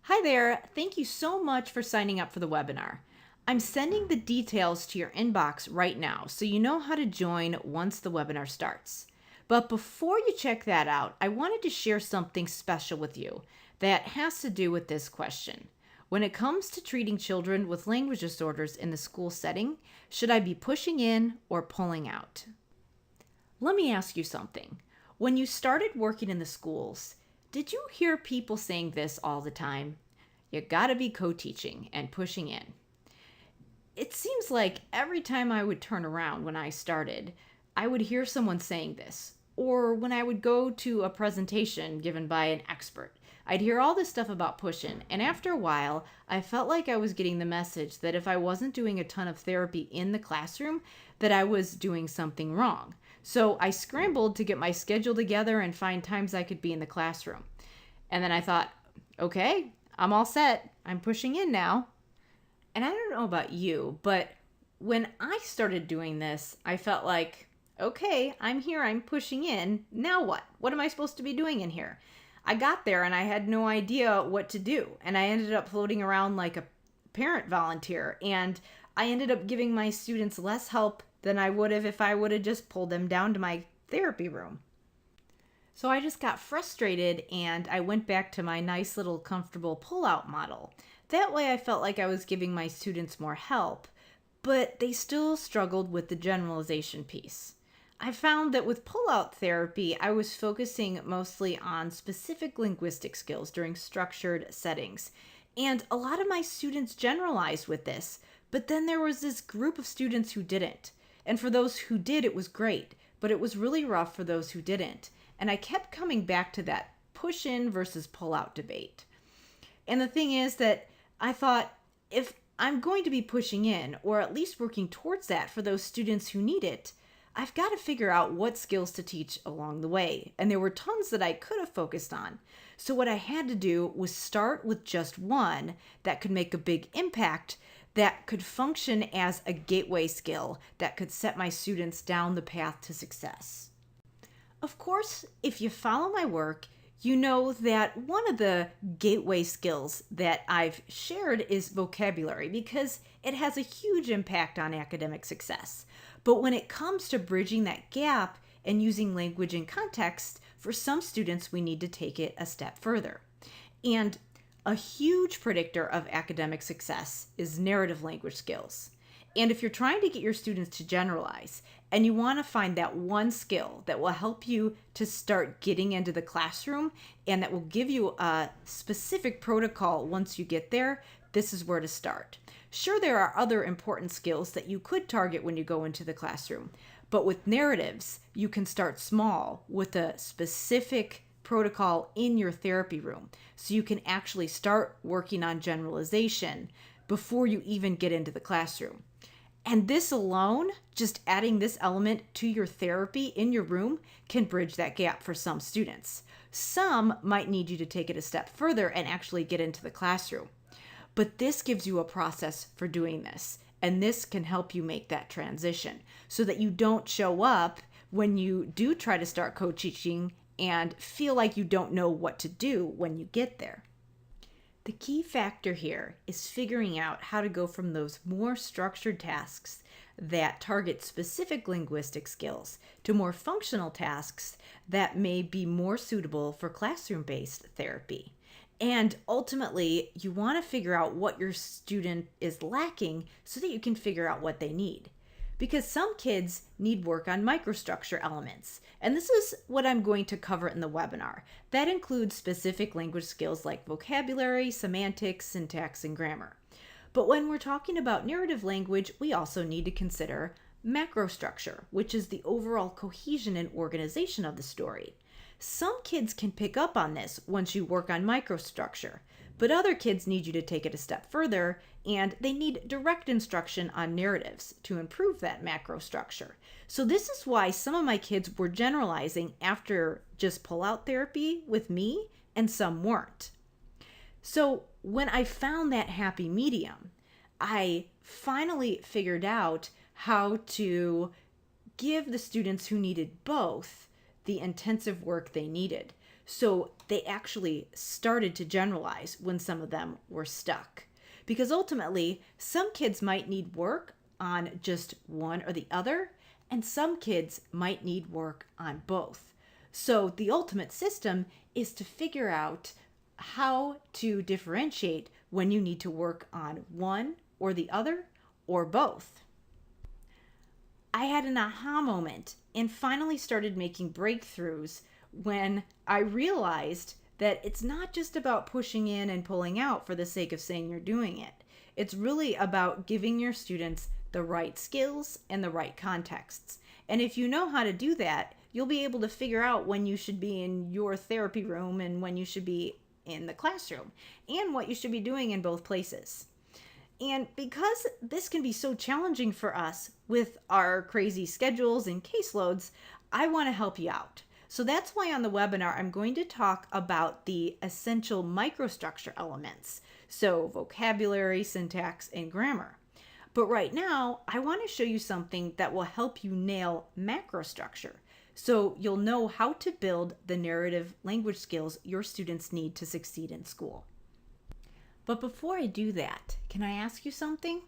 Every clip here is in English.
Hi there. Thank you so much for signing up for the webinar. I'm sending the details to your inbox right now so you know how to join once the webinar starts. But before you check that out, I wanted to share something special with you that has to do with this question. When it comes to treating children with language disorders in the school setting, should I be pushing in or pulling out? Let me ask you something. When you started working in the schools, did you hear people saying this all the time? You gotta be co-teaching and pushing in. It seems like every time I would turn around when I started, I would hear someone saying this. Or when I would go to a presentation given by an expert, I'd hear all this stuff about pushing. And after a while, I felt like I was getting the message that if I wasn't doing a ton of therapy in the classroom, that I was doing something wrong. So I scrambled to get my schedule together and find times I could be in the classroom. And then I thought, okay, I'm all set. I'm pushing in now. And I don't know about you, but when I started doing this, I felt like, okay, I'm here, I'm pushing in. Now what? What am I supposed to be doing in here? I got there and I had no idea what to do. And I ended up floating around like a parent volunteer. And I ended up giving my students less help than I would have if I would have just pulled them down to my therapy room. So I just got frustrated and I went back to my nice little comfortable pull-out model. That way I felt like I was giving my students more help, but they still struggled with the generalization piece. I found that with pull-out therapy, I was focusing mostly on specific linguistic skills during structured settings. And a lot of my students generalized with this, but then there was this group of students who didn't. And for those who did, it was great, but it was really rough for those who didn't. And I kept coming back to that push in versus pull out debate. And the thing is that I thought, if I'm going to be pushing in, or at least working towards that for those students who need it, I've got to figure out what skills to teach along the way. And there were tons that I could have focused on. So what I had to do was start with just one that could make a big impact, that could function as a gateway skill that could set my students down the path to success. Of course, if you follow my work, you know that one of the gateway skills that I've shared is vocabulary because it has a huge impact on academic success. But when it comes to bridging that gap and using language in context, for some students, we need to take it a step further. And a huge predictor of academic success is narrative language skills. And if you're trying to get your students to generalize and you want to find that one skill that will help you to start getting into the classroom and that will give you a specific protocol once you get there, this is where to start. Sure, there are other important skills that you could target when you go into the classroom, but with narratives, you can start small with a specific protocol in your therapy room. So you can actually start working on generalization before you even get into the classroom. And this alone, just adding this element to your therapy in your room, can bridge that gap for some students. Some might need you to take it a step further and actually get into the classroom. But this gives you a process for doing this. And this can help you make that transition so that you don't show up when you do try to start co-teaching and feel like you don't know what to do when you get there. The key factor here is figuring out how to go from those more structured tasks that target specific linguistic skills to more functional tasks that may be more suitable for classroom-based therapy. And ultimately, you want to figure out what your student is lacking so that you can figure out what they need. Because some kids need work on microstructure elements. And this is what I'm going to cover in the webinar. That includes specific language skills like vocabulary, semantics, syntax, and grammar. But when we're talking about narrative language, we also need to consider macrostructure, which is the overall cohesion and organization of the story. Some kids can pick up on this once you work on microstructure, but other kids need you to take it a step further, and they need direct instruction on narratives to improve that macro structure. So this is why some of my kids were generalizing after just pull-out therapy with me, and some weren't. So when I found that happy medium, I finally figured out how to give the students who needed both the intensive work they needed. So they actually started to generalize when some of them were stuck. Because ultimately, some kids might need work on just one or the other, and some kids might need work on both. So the ultimate system is to figure out how to differentiate when you need to work on one or the other or both. I had an aha moment and finally started making breakthroughs when I realized that it's not just about pushing in and pulling out for the sake of saying you're doing it. It's really about giving your students the right skills and the right contexts. And if you know how to do that, you'll be able to figure out when you should be in your therapy room and when you should be in the classroom and what you should be doing in both places. And because this can be so challenging for us with our crazy schedules and caseloads, I want to help you out. So that's why on the webinar, I'm going to talk about the essential microstructure elements. So vocabulary, syntax, and grammar. But right now, I want to show you something that will help you nail macrostructure. So you'll know how to build the narrative language skills your students need to succeed in school. But before I do that, can I ask you something?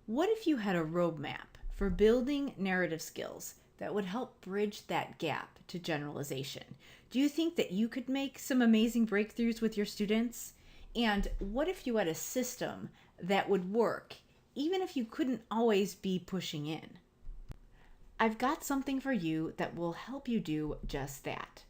What if you had a roadmap for building narrative skills that would help bridge that gap to generalization? Do you think that you could make some amazing breakthroughs with your students? And what if you had a system that would work, even if you couldn't always be pushing in? I've got something for you that will help you do just that.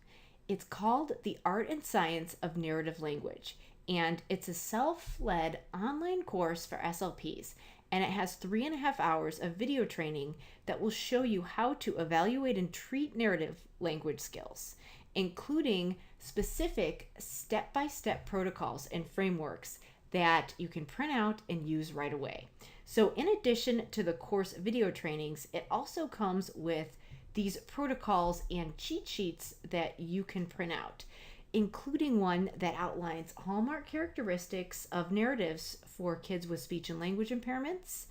It's called The Art and Science of Narrative Language, and it's a self-led online course for SLPs, and it has 3.5 hours of video training that will show you how to evaluate and treat narrative language skills, including specific step-by-step protocols and frameworks that you can print out and use right away. So in addition to the course video trainings, it also comes with these protocols and cheat sheets that you can print out, including one that outlines hallmark characteristics of narratives for kids with speech and language impairments,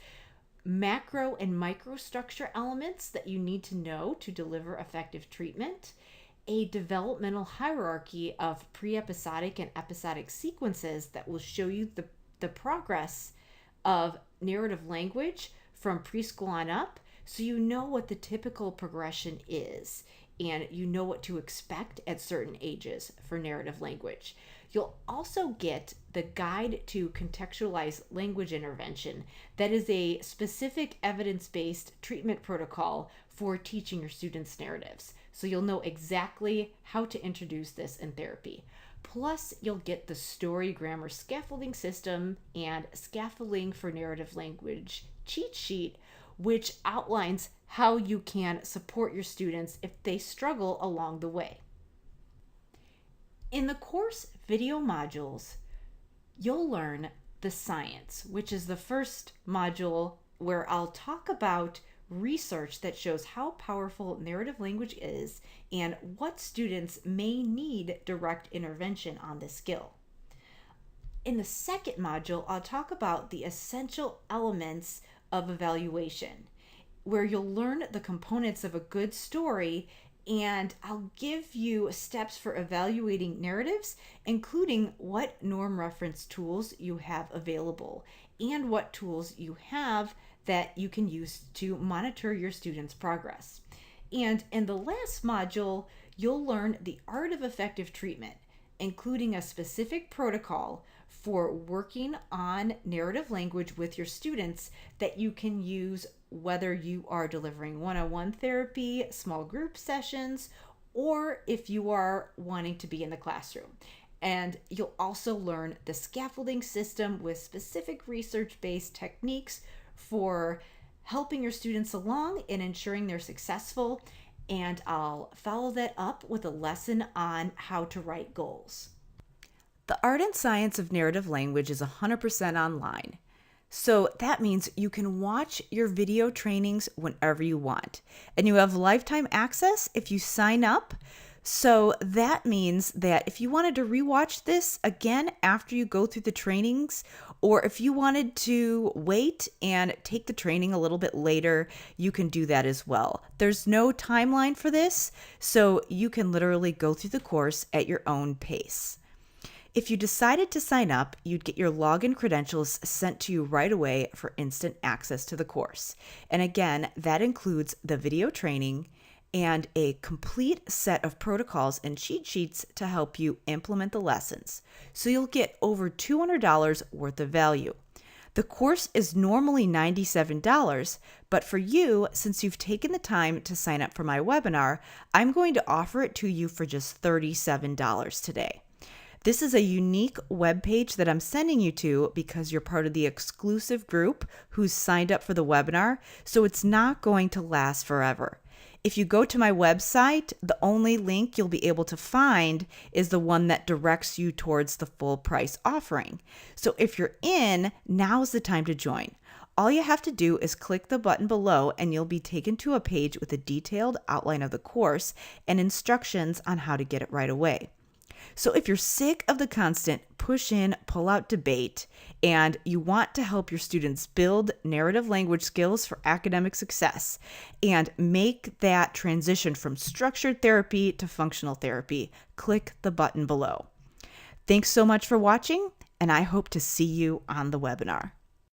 macro and microstructure elements that you need to know to deliver effective treatment, a developmental hierarchy of pre-episodic and episodic sequences that will show you the progress of narrative language from preschool on up, so you know what the typical progression is and you know what to expect at certain ages for narrative language. You'll also get the Guide to Contextualized Language Intervention that is a specific evidence-based treatment protocol for teaching your students narratives. So you'll know exactly how to introduce this in therapy. Plus, you'll get the story grammar scaffolding system and scaffolding for narrative language cheat sheet, which outlines how you can support your students if they struggle along the way. In the course video modules, you'll learn the science, which is the first module where I'll talk about research that shows how powerful narrative language is and what students may need direct intervention on this skill. In the second module, I'll talk about the essential elements of evaluation, where you'll learn the components of a good story, and I'll give you steps for evaluating narratives, including what norm reference tools you have available and what tools you have that you can use to monitor your students' progress. And in the last module, you'll learn the art of effective treatment, including a specific protocol for working on narrative language with your students that you can use whether you are delivering one-on-one therapy, small group sessions, or if you are wanting to be in the classroom. And you'll also learn the scaffolding system with specific research-based techniques for helping your students along and ensuring they're successful. And I'll follow that up with a lesson on how to write goals. The Art and Science of Narrative Language is 100% online. So that means you can watch your video trainings whenever you want. And you have lifetime access if you sign up. So that means that if you wanted to rewatch this again after you go through the trainings, or if you wanted to wait and take the training a little bit later, you can do that as well. There's no timeline for this, so you can literally go through the course at your own pace. If you decided to sign up, you'd get your login credentials sent to you right away for instant access to the course. And again, that includes the video training and a complete set of protocols and cheat sheets to help you implement the lessons. So you'll get over $200 worth of value. The course is normally $97, but for you, since you've taken the time to sign up for my webinar, I'm going to offer it to you for just $37 today. This is a unique web page that I'm sending you to because you're part of the exclusive group who's signed up for the webinar, so it's not going to last forever. If you go to my website, the only link you'll be able to find is the one that directs you towards the full price offering. So if you're in, now's the time to join. All you have to do is click the button below and you'll be taken to a page with a detailed outline of the course and instructions on how to get it right away. So if you're sick of the constant push in, pull out debate, and you want to help your students build narrative language skills for academic success and make that transition from structured therapy to functional therapy, click the button below. Thanks so much for watching, and I hope to see you on the webinar.